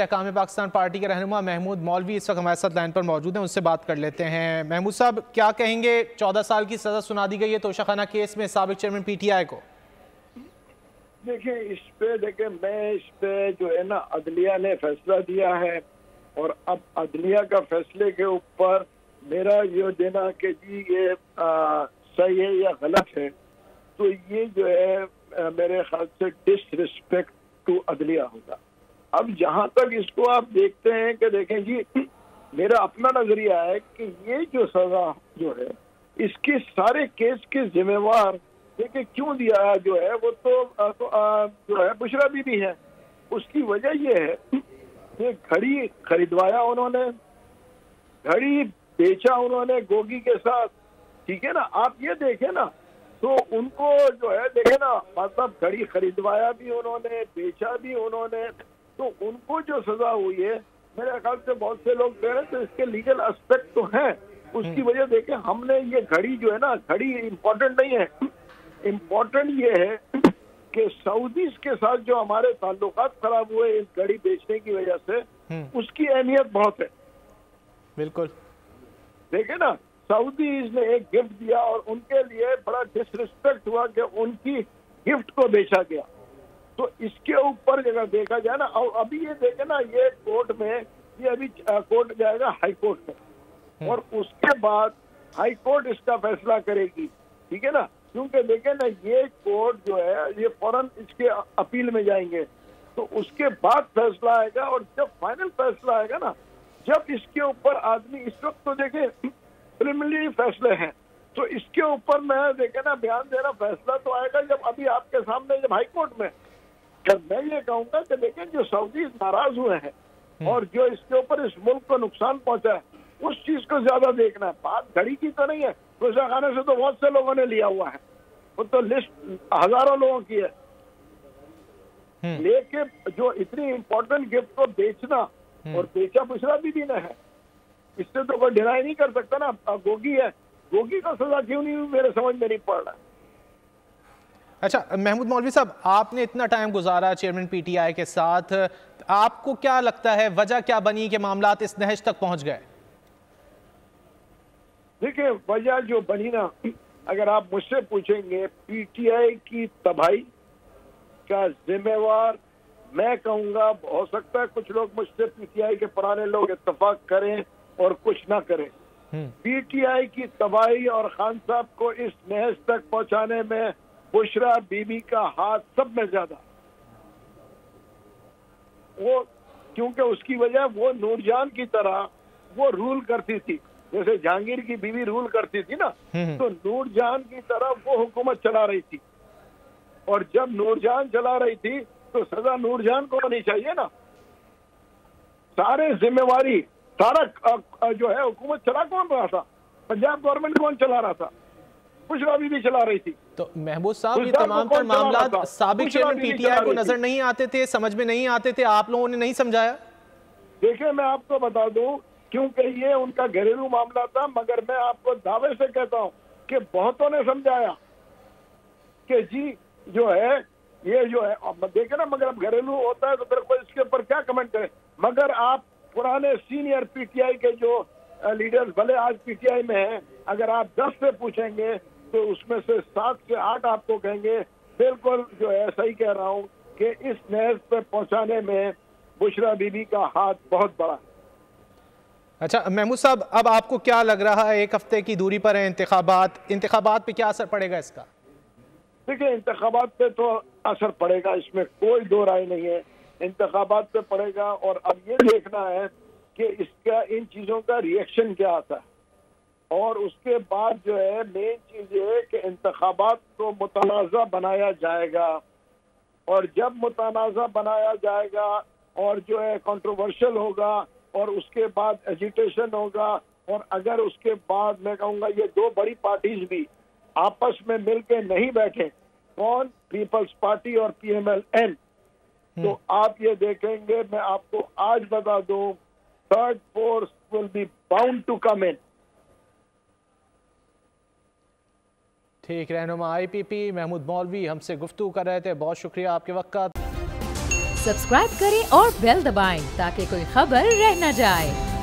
अकाम Pakistan party के रहनुमा महमूद मौलवी इस वक्त हमारे साथ लाइन पर मौजूद हैं, उनसे बात कर लेते हैं। महमूद साहब, क्या कहेंगे? 14 साल की सजा सुना दी गई है तोशाखाना केस में साबिक चेयरमैन पीटीआई को। देखिए, मैं इस पे जो है ना, अदलिया ने फैसला दिया है और अब अदलिया का फैसले के ऊपर मेरा ये देना कि जी ये सही है या गलत है, तो ये जो है मेरे ख्याल से डिसरिस्पेक्ट टू अदलिया होगा। अब जहां तक इसको आप देखते हैं कि देखें जी, मेरा अपना नजरिया है कि ये जो सजा जो है इसके सारे केस के जिम्मेवार देखिए क्यों दिया जो है वो जो है बुशरा बीबी है। उसकी वजह ये है कि घड़ी खरीदवाया उन्होंने, घड़ी बेचा उन्होंने गोगी के साथ, ठीक है ना। आप ये देखें ना, तो उनको जो है देखे ना, मतलब घड़ी खरीदवाया भी उन्होंने, बेचा भी उन्होंने, तो उनको जो सजा हुई है मेरे ख्याल से बहुत से लोग कह रहे हैं तो इसके लीगल एस्पेक्ट तो हैं। उसकी वजह देखें, हमने ये घड़ी जो है ना, घड़ी इम्पोर्टेंट नहीं है, इम्पोर्टेंट ये है कि सऊदीज के साथ जो हमारे ताल्लुकात खराब हुए इस घड़ी बेचने की वजह से, उसकी अहमियत बहुत है। बिल्कुल देखे ना, सऊदीज ने एक गिफ्ट दिया और उनके लिए बड़ा डिसरिस्पेक्ट हुआ कि उनकी गिफ्ट को बेचा गया। तो इसके ऊपर अगर देखा जाए ना, और अभी ये देखे ना, ये कोर्ट में, ये अभी कोर्ट जाएगा हाई कोर्ट में और उसके बाद हाई कोर्ट इसका फैसला करेगी, ठीक है ना। क्योंकि देखे ना, ये कोर्ट जो है ये फौरन इसके अपील में जाएंगे, तो उसके बाद फैसला आएगा और जब फाइनल फैसला आएगा ना, जब इसके ऊपर आदमी, इस वक्त तो देखे प्रिलिमिनरी फैसले हैं, तो इसके ऊपर मैं देखे ना बयान देना, फैसला तो आएगा जब अभी आपके सामने जब हाई कोर्ट में, जब मैं ये कहूंगा कि देखें जो सऊदी नाराज हुए हैं और जो इसके ऊपर इस मुल्क को नुकसान पहुंचा है, उस चीज को ज्यादा देखना है। बात घड़ी की तो नहीं है, तोशाखाने से तो बहुत से लोगों ने लिया हुआ है, वो तो लिस्ट हजारों लोगों की है। लेकिन जो इतनी इंपॉर्टेंट गिफ्ट को बेचना और बेचा बुशरा बीबी ने है, इससे तो कोई डिनाई नहीं कर सकता ना। गोगी है, गोगी का सजा क्यों नहीं हुई मेरे समझ में नहीं पड़ रहा है। अच्छा महमूद मौलवी साहब, आपने इतना टाइम गुजारा चेयरमैन पीटीआई के साथ, आपको क्या लगता है वजह क्या बनी कि मामलात इस नहज तक पहुंच गए? देखिए, वजह जो बनी ना, अगर आप मुझसे पूछेंगे, पीटीआई की तबाही का जिम्मेवार मैं कहूंगा, हो सकता है कुछ लोग मुझसे, पीटीआई के पुराने लोग इत्तेफाक करें और कुछ ना करें। पीटीआई की तबाही और खान साहब को इस नहज तक पहुंचाने में बुशरा बीबी का हाथ सब में ज्यादा, वो क्योंकि उसकी वजह वो नूरजान की तरह वो रूल करती थी, जैसे जहांगीर की बीवी रूल करती थी ना, तो नूरजान की तरह वो हुकूमत चला रही थी। और जब नूरजान चला रही थी तो सजा नूरजान को होनी चाहिए ना। सारे जिम्मेवारी, सारा जो है हुकूमत चला कौन रहा था? पंजाब गवर्नमेंट कौन चला रहा था? बुशरा बीबी चला रही थी। तो महमूद साहब, ये तमाम तर मामला साबिक चेयरमैन पीटीआई को नजर नहीं आते थे, समझ में नहीं आते थे, आप लोगों ने नहीं समझाया? देखिए, मैं आपको बता दूं, क्योंकि ये उनका घरेलू मामला था, मगर मैं आपको दावे से कहता हूं कि बहुतों ने समझाया कि जी जो है ये जो है, अब देखे ना, मगर अब घरेलू होता है तो फिर कोई इसके ऊपर क्या कमेंट करे। मगर आप पुराने सीनियर पीटीआई के जो लीडर्स, भले आज पीटीआई में हैं, अगर आप 10 से पूछेंगे तो उसमें से 7 से 8 आपको कहेंगे बिल्कुल जो है सही कह रहा हूं कि इस नहज पर पहुंचाने में बुशरा बीबी का हाथ बहुत बड़ा है। अच्छा महमूद साहब, अब आपको क्या लग रहा है, एक हफ्ते की दूरी पर है इंतखाबात पे क्या असर पड़ेगा इसका? देखिए, इंतखाबात पे तो असर पड़ेगा, इसमें कोई दो राय नहीं है, इंतखाबात पे पड़ेगा। और अब ये देखना है कि इसका, इन चीजों का रिएक्शन क्या आता है। और उसके बाद जो है मेन चीज ये है कि इंतखाबात को मुतनाज़ा बनाया जाएगा, और जब मुतनाज़ा बनाया जाएगा और जो है कंट्रोवर्शियल होगा और उसके बाद एजिटेशन होगा, और अगर उसके बाद मैं कहूँगा ये दो बड़ी पार्टीज भी आपस में मिलके नहीं बैठे, कौन, पीपल्स पार्टी और PMLN, तो आप ये देखेंगे, मैं आपको आज बता दूं, third force will be bound to come in. ठीक, रहनुमा IPP महमूद मौलवी हमसे गुफ्तगू कर रहे थे, बहुत शुक्रिया आपके वक्त का। सब्सक्राइब करें और बेल दबाएं ताकि कोई खबर रह न जाए।